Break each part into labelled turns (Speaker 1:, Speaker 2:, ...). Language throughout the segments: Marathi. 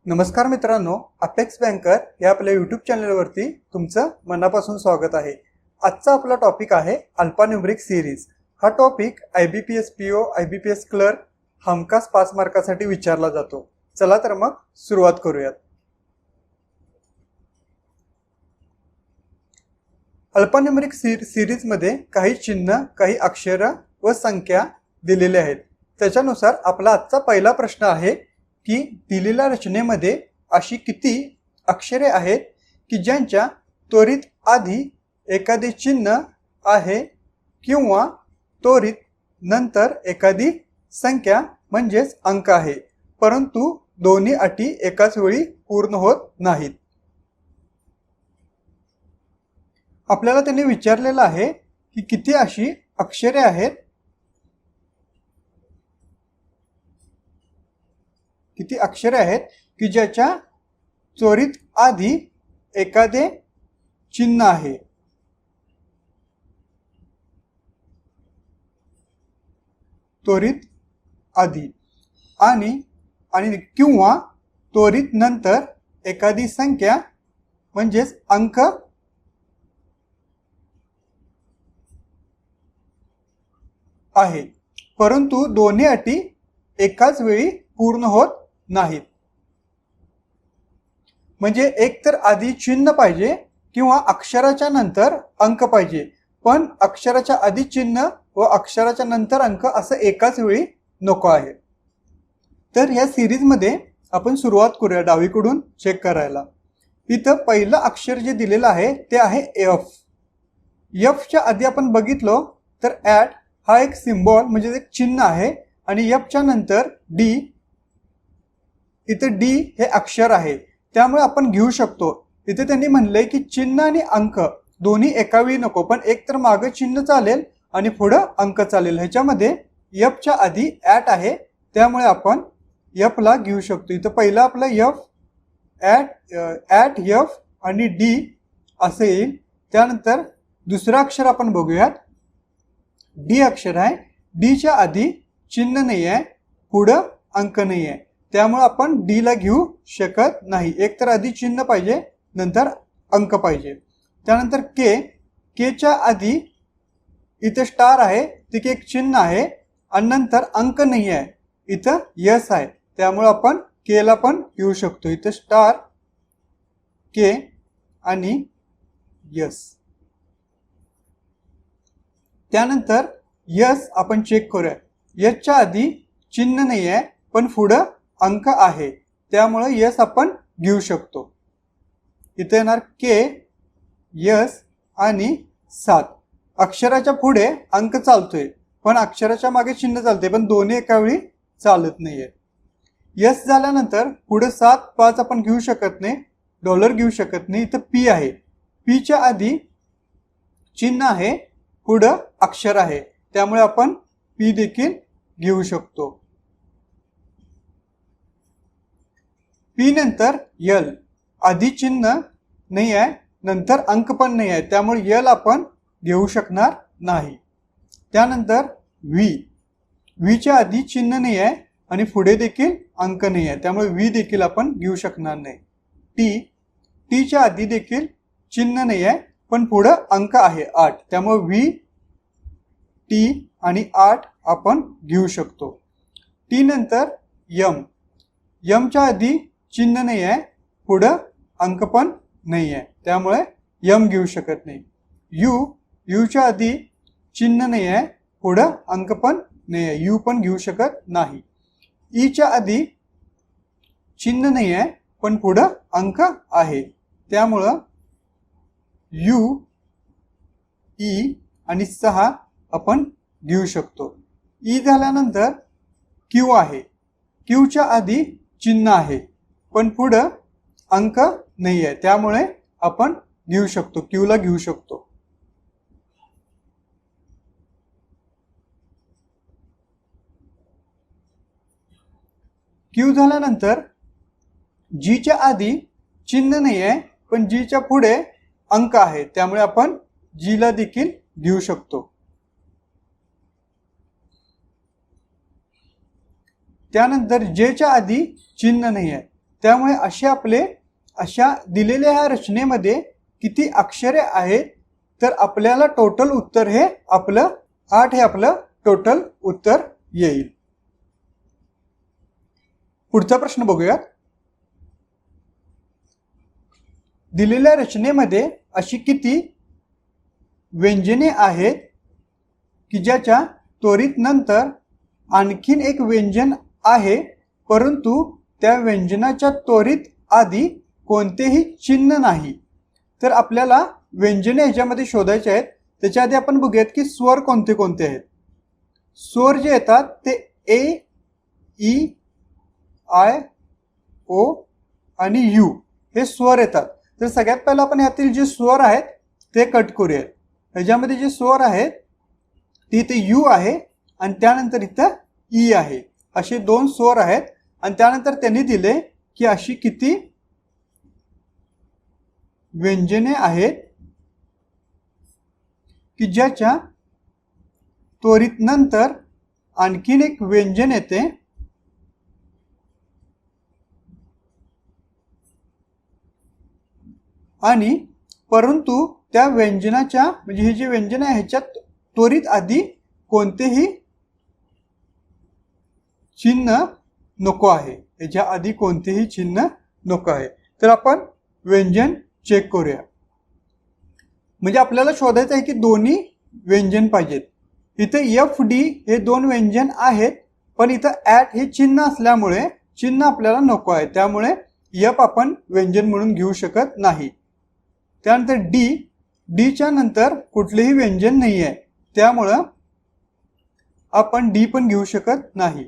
Speaker 1: नमस्कार मित्रांनो, अपेक्स बँकर या आपल्या यूट्यूब चॅनलवरती तुमचं मनापासून स्वागत आहे। आजचा आपला टॉपिक आहे अल्फान्यूमरिक सिरीज। हा topic IBPS PO, IBPS clerk हमखास 5 मार्कासाठी विचारला जातो। चला तर मग सुरुवात करूयात। अल्फान्यूमरिक सिरीज मध्ये काही चिन्ह, काही अक्षर व संख्या दिलेले आहेत। त्याच्यानुसार आपला आजचा पहिला प्रश्न आहे की दिलेल्या रचनेमध्ये अशी किती अक्षरे आहेत की ज्यांच्या त्वरित आधी एखादे चिन्ह आहे किंवा त्वरित नंतर एखादी संख्या म्हणजेच अंक आहे, परंतु दोन्ही अटी एकाच वेळी पूर्ण होत नाहीत। आपल्याला त्यांनी विचारलेलं आहे की किती अशी अक्षरे आहेत, किती अक्षरे आहेत की ज्याच्या त्वरित आधी एखादे चिन्ह आहे, त्वरित आधी आणि किंवा त्वरित नंतर एखादी संख्या म्हणजेच अंक आहे, परंतु दोन्ही अटी एकाच वेळी पूर्ण होत नाहीत। म्हणजे एक तर आधी चिन्ह पाहिजे किंवा अक्षराच्या नंतर अंक पाहिजे, पण अक्षराच्या आधी चिन्ह व अक्षराच्या नंतर अंक असं एकाच वेळी नको आहे। तर या सिरीज मध्ये आपण सुरुवात करूया डावीकडून चेक करायला। इथं पहिलं अक्षर जे दिलेलं आहे ते आहे एफ। एफ च्या आधी आपण बघितलो तर ॲट हा एक सिंबल म्हणजे एक चिन्ह आहे आणि एफ च्या नंतर डी, इथे डी हे अक्षर आहे, त्यामुळे आपण घेऊ शकतो। इथे त्यांनी म्हणले की चिन्ह आणि अंक दोन्ही एका वेळी नको, पण एक तर मागे चिन्ह चालेल आणि पुढे अंक चालेल। ह्याच्यामध्ये एफ च्या आधी ॲट आहे, त्यामुळे आपण एफ ला घेऊ शकतो। इथे पहिला आपला एफ ॲट एफ आणि डी असे येईल। त्यानंतर दुसरं अक्षर आपण बघूयात, डी अक्षर आहे, डी च्या आधी चिन्ह नाही आहे, पुढे अंक नाही आहे, त्यामुळे आपण डी ला घेऊ शकत नाही। एक तर आधी चिन्ह पाहिजे नंतर अंक पाहिजे। त्यानंतर के च्या आधी इथे स्टार आहे, तिथे एक चिन्ह आहे आणि नंतर अंक नाही आहे, इथं यस आहे, त्यामुळे आपण के ला पण घेऊ शकतो। इथे स्टार, के आणि यस। त्यानंतर यस आपण चेक करूया, यस च्या आधी चिन्ह नाही आहे पण पुढे अंक आहे, त्यामुळे यस आपण घेऊ शकतो। इथे येणार के, यस आणि 7। अक्षराच्या पुढे अंक चालतोय पण अक्षराच्या मागे चिन्ह चालते, पण दोन्ही एका वेळी चालत नाहीये। यस झाल्यानंतर पुढे 7, 5 आपण घेऊ शकत नाही, डॉलर घेऊ शकत नाही। इथं पी आहे, पी च्या आधी चिन्ह आहे, पुढे अक्षर आहे, त्यामुळे आपण पी देखील घेऊ शकतो। पी नंतर यल, आधी चिन्ह नाही आहे नंतर अंक पण नाही आहे, त्यामुळे यल आपण घेऊ शकणार नाही। त्यानंतर व्ही, व्ही च्या आधी चिन्ह नाही आहे आणि पुढे देखील अंक नाही आहे, त्यामुळे व्ही देखील आपण घेऊ शकणार नाही। टी, टी च्या आधी देखील चिन्ह नाही आहे पण पुढे अंक आहे 8, त्यामुळे व्ही, टी आणि 8 आपण घेऊ शकतो। टी नंतर यम, यम च्या आधी चिन्ह नाही आहे, पुढे अंक पण नाही आहे, त्यामुळे यम घेऊ शकत नाही। यू, यू च्या आधी चिन्ह नाही आहे, पुढे अंक पण नाही आहे, यू पण घेऊ शकत नाही। ई च्या आधी चिन्ह नाही आहे पण पुढे अंक आहे, त्यामुळं यू, ई आणि 6 आपण घेऊ शकतो। ई झाल्यानंतर क्यू आहे, क्यू च्या आधी चिन्ह आहे पण पुढे अंक नाही आहे, त्यामुळे आपण घेऊ शकतो, क्यू ला घेऊ शकतो। क्यू झाल्यानंतर जी च्या आधी चिन्ह नाही आहे पण जी च्या पुढे अंक आहे, त्यामुळे आपण जी ला देखील घेऊ शकतो। त्यानंतर जे च्या आधी चिन्ह नाही आहे, त्यामुळे अशा दिलेल्या ह्या रचनेमध्ये किती अक्षरे आहेत, तर आपल्याला टोटल उत्तर हे आपलं 8 हे आपलं टोटल उत्तर येईल. पुढचा प्रश्न बघूयात. दिलेल्या रचनेमध्ये अशी किती व्यंजने आहेत की ज्याच्या त्वरित नंतर आणखीन एक व्यंजन आहे, परंतु त्या व्यंजनाच्या त्वरित आधी कोणतेही चिन्ह नाही. तर आपल्याला व्यंजने ह्याच्यामध्ये शोधायचे आहेत. त्याच्या आधी आपण बघूयात की स्वर कोणते कोणते आहेत. स्वर जे येतात ते ए, ई, आय, ओ आणि यू हे स्वर येतात. तर सगळ्यात पहिला आपण यातील जे स्वर आहेत ते कट करूयात. ह्याच्यामध्ये जे स्वर आहेत ते इथे यू आहे आणि त्यानंतर इथं ई आहे. असे 2 स्वर आहेत आणि त्यानंतर त्यांनी दिले की अशी किती व्यंजने आहेत की ज्याच्या त्वरित नंतर आणखीन एक व्यंजन येते आणि परंतु त्या व्यंजनाच्या म्हणजे हे जे व्यंजन आहे ह्याच्यात त्वरित आधी कोणतेही चिन्ह नको आहे. ह्याच्या आधी कोणतेही चिन्ह नको आहे. तर आपण व्यंजन चेक करूया. म्हणजे आपल्याला शोधायचं आहे की दोन्ही व्यंजन पाहिजेत. इथे एफ डी हे 2 व्यंजन आहेत, पण इथं ॲट हे चिन्ह असल्यामुळे चिन्ह आपल्याला नको आहे, त्यामुळे एफ आपण व्यंजन म्हणून घेऊ शकत नाही. त्यानंतर डीच्या नंतर कुठलेही व्यंजन नाही आहे, त्यामुळं आपण डी पण घेऊ शकत नाही.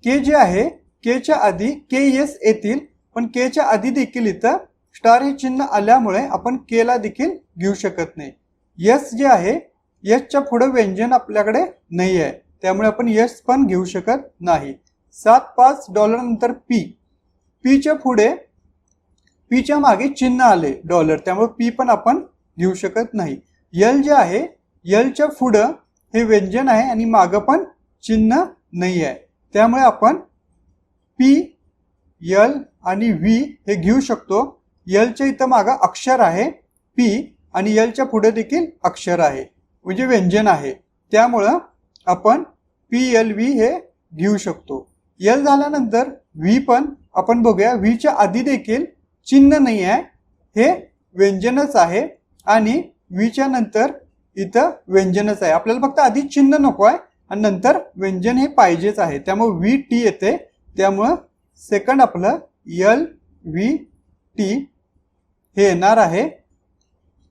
Speaker 1: के जे आहे केच्या आधी के एस येतील, पण केच्या आधी देखील इथं स्टार हे चिन्ह आल्यामुळे आपण केला देखील घेऊ शकत नाही. यस जे आहे यसच्या पुढे व्यंजन आपल्याकडे नाही आहे, त्यामुळे आपण यस पण घेऊ शकत नाही. $7.5 नंतर पीच्या पुढे पीच्या मागे चिन्ह आले डॉलर, त्यामुळे पी पण आपण घेऊ शकत नाही. यल जे आहे यलच्या पुढे हे व्यंजन आहे आणि मागं पण चिन्ह नाही आहे, त्यामुळे आपण पी, यल आणि व्ही हे घेऊ शकतो. यलच्या इथं मागं अक्षर आहे पी आणि यलच्या पुढे देखील अक्षर आहे म्हणजे व्यंजन आहे, त्यामुळं आपण पी एल व्ही हे घेऊ शकतो. यल झाल्यानंतर व्ही पण आपण बघूया. व्हीच्या आधी देखील चिन्ह नाही आहे, हे व्यंजनच आहे आणि व्हीच्या नंतर इथं व्यंजनच आहे. आपल्याला फक्त आधी चिन्ह नको आहे आणि नंतर व्यंजन हे पाहिजेच आहे, त्यामुळे व्ही टी येते. त्यामुळं सेकंड आपलं यल व्ही टी हे येणार आहे.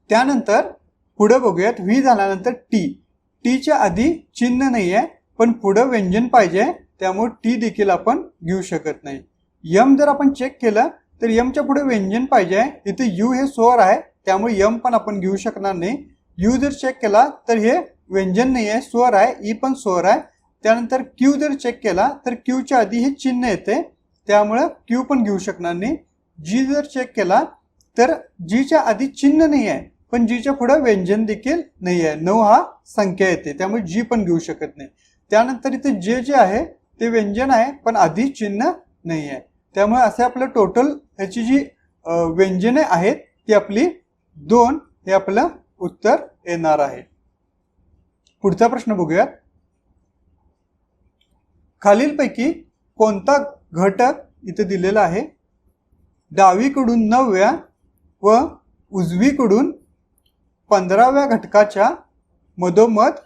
Speaker 1: त्यानंतर पुढे बघूयात. व्ही झाल्यानंतर टीच्या आधी चिन्ह नाही आहे, पण पुढे व्यंजन पाहिजे, त्यामुळे टी देखील आपण घेऊ शकत नाही. यम जर आपण चेक केलं तर यमच्या पुढे व्यंजन पाहिजे आहे. इथे यू हे स्वर आहे, त्यामुळे यम पण आपण घेऊ शकणार नाही. यू जर चेक केला तर हे व्यंजन नाही आहे, स्वर आहे. ई पण स्वर आहे. त्यानंतर क्यू जर चेक केला तर क्यूच्या आधी हे चिन्ह येते, त्यामुळे क्यू पण घेऊ शकणार नाही. जी जर चेक केला तर जीच्या आधी चिन्ह नाही आहे, पण जीच्या पुढे व्यंजन देखील नाही आहे. 9 हा संख्या येते, त्यामुळे जी पण घेऊ शकत नाही. त्यानंतर इथे जे आहे ते व्यंजन आहे, पण आधी चिन्ह नाही आहे, त्यामुळे असे आपलं टोटल ह्याची जी व्यंजने आहेत ती आपली 2 हे आपलं उत्तर येणार आहे. पुढचा प्रश्न बघूयात. खालीलपैकी कोणता घटक इथे दिलेला आहे डावीकडून 9व्या व उजवीकडून 15व्या घटकाच्या मधोमध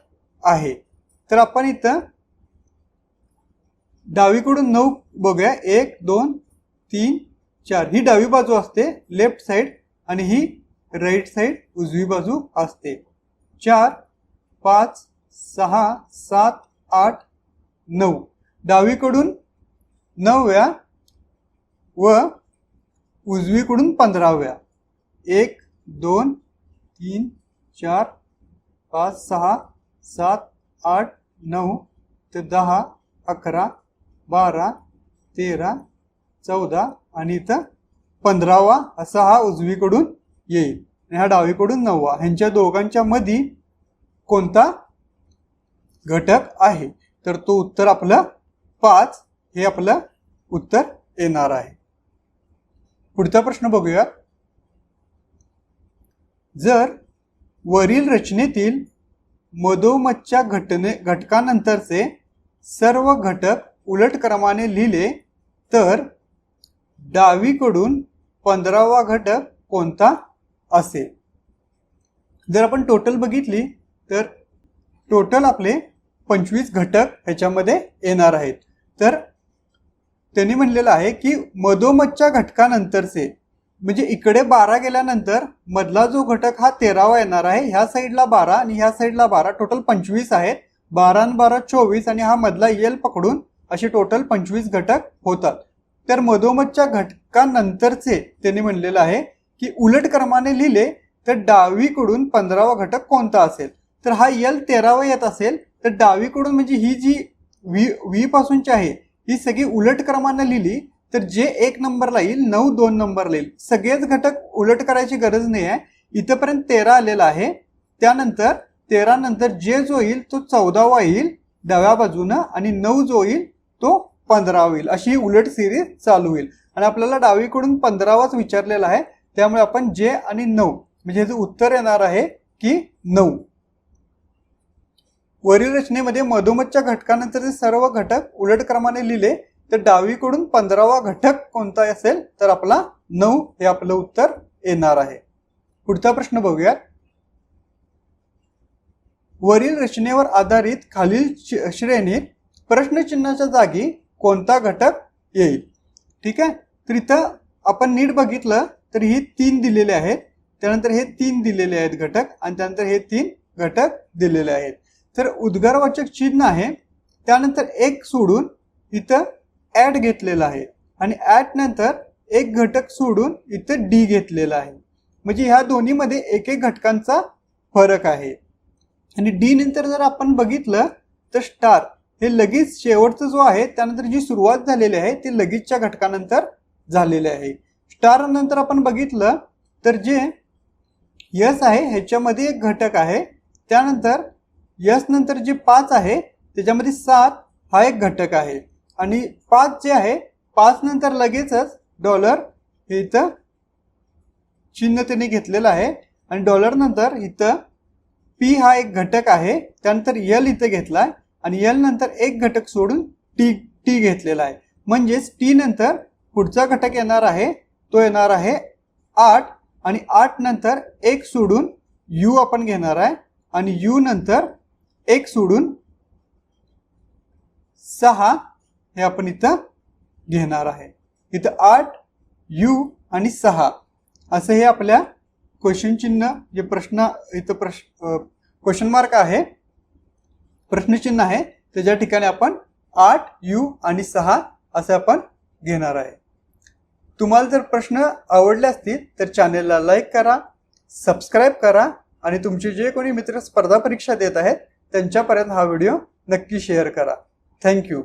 Speaker 1: आहे. तर आपण इथं डावीकडून 9 बघूया. 1 2 3 4 ही डावी बाजू असते लेफ्ट साइड आणि ही राईट साइड उजवी बाजू असते. 4 5 6 7 8 9 डावीकडून 9व्या व उजवीकडून 15व्या. 1 2 3 4 5 6 7 8 9 ते 10 11 12 13 14 आणि इथं 15वा असा हा उजवीकडून येईल आणि हा डावीकडून 9वा. ह्यांच्या दोघांच्या मध्ये कोणता घटक आहे, तर तो उत्तर आपलं 5 हे आपलं उत्तर येणार आहे. पुढचा प्रश्न बघूया. जर वरील रचनेतील मधोमधच्या घटकानंतरचे सर्व घटक उलट क्रमाने लिहिले तर डावीकडून 15वा घटक कोणता असेल? जर आपण टोटल बघितली तर टोटल आपले 25 घटक ह्याच्यामध्ये येणार आहेत. तर त्यांनी म्हणलेलं आहे की मधोमधच्या घटकानंतरचे, म्हणजे इकडे 12 गेल्यानंतर मधला जो घटक हा 13वा येणार आहे. ह्या साईडला 12 आणि ह्या साईडला 12, टोटल 25 आहेत. 12 आणि 12 24 आणि हा मधला यल पकडून असे टोटल 25 घटक होतात. तर मधोमधच्या घटकानंतरचे त्यांनी म्हणलेलं आहे की उलट क्रमाने लिहिले तर डावीकडून 15वा घटक कोणता असेल? तर हा यल 13वा येत असेल तर डावीकडून म्हणजे ही जी व्ही पासूनची आहे ही सगळी उलट क्रमाने लिहिली तर जे 1 नंबरला येईल 9 2 नंबरला येईल. सगळेच घटक उलट करायची गरज नाही आहे. इथंपर्यंत 13 आलेला आहे. त्यानंतर 13 नंतर जे जो येईल तो 14वा येईल डाव्या बाजूनं आणि 9 जो येईल तो 15 होईल. अशी ही उलट सिरीज चालू होईल आणि आपल्याला डावीकडून 15वाच विचारलेला आहे. त्यामुळे आपण जे आणि 9 म्हणजे ह्याचं उत्तर येणार आहे की 9. वरील रचनेमध्ये मधोमधच्या घटकानंतरचे सर्व घटक उलट क्रमाने लिहिले तर डावीकडून 15वा घटक कोणता असेल? तर आपला 9 हे आपलं उत्तर येणार आहे. पुढचा प्रश्न बघूया. वरील रचनेवर आधारित खालील श्रेणीत प्रश्नचिन्हाच्या जागी कोणता घटक येईल? ठीक आहे. तर इथं आपण नीट बघितलं तर हे 3 दिलेले आहेत, त्यानंतर हे 3 दिलेले आहेत घटक आणि त्यानंतर हे 3 घटक दिलेले आहेत. तर उद्गारवाचक चिन्ह आहे, त्यानंतर एक सोडून इथं ऍड घेतलेला आहे आणि ऍड नंतर एक घटक सोडून इथं डी घेतलेला आहे. म्हणजे ह्या दोन्हीमध्ये एक एक घटकांचा फरक आहे. आणि डी नंतर जर आपण बघितलं तर स्टार हे लगेच शेवटचा जो आहे त्यानंतर जी सुरुवात झालेली आहे ती लगेचच्या घटकानंतर झालेले आहे. स्टार नंतर आपण बघितलं तर जे यस आहे ह्याच्यामध्ये एक घटक आहे, त्यानंतर यस नंतर जे 5 आहे त्याच्यामध्ये 7 हा एक घटक आहे आणि 5 जे आहे 5 नंतर लगेचच डॉलर हे इथं चिन्ह त्यांनी घेतलेलं आहे आणि डॉलर नंतर इथं पी हा एक घटक आहे, त्यानंतर यल इथं घेतलाय आणि यल नंतर एक घटक सोडून टी घेतलेला आहे. म्हणजेच टी नंतर पुढचा घटक येणार आहे तो येणार आहे 8 आणि 8 नंतर एक सोडून यू आपण घेणार आहे आणि यू नंतर एक सोडून 6 हे आपण इथं घेणार आहे. इथं 8 यू आणि 6 असं हे आपल्या क्वेश्चन चिन्ह जे प्रश्न इथं क्वेश्चन मार्क आहे प्रश्नचिन्ह आहे त्याच्या ठिकाणी आपण 8 यू आणि 6 असं आपण घेणार आहे. तुम्हाला जर प्रश्न आवडले असतील तर चॅनेलला लाईक करा, सबस्क्राईब करा आणि तुमचे जे कोणी मित्र स्पर्धा परीक्षा देत आहेत त्यांच्यापर्यंत हा व्हिडिओ नक्की शेअर करा. थँक्यू.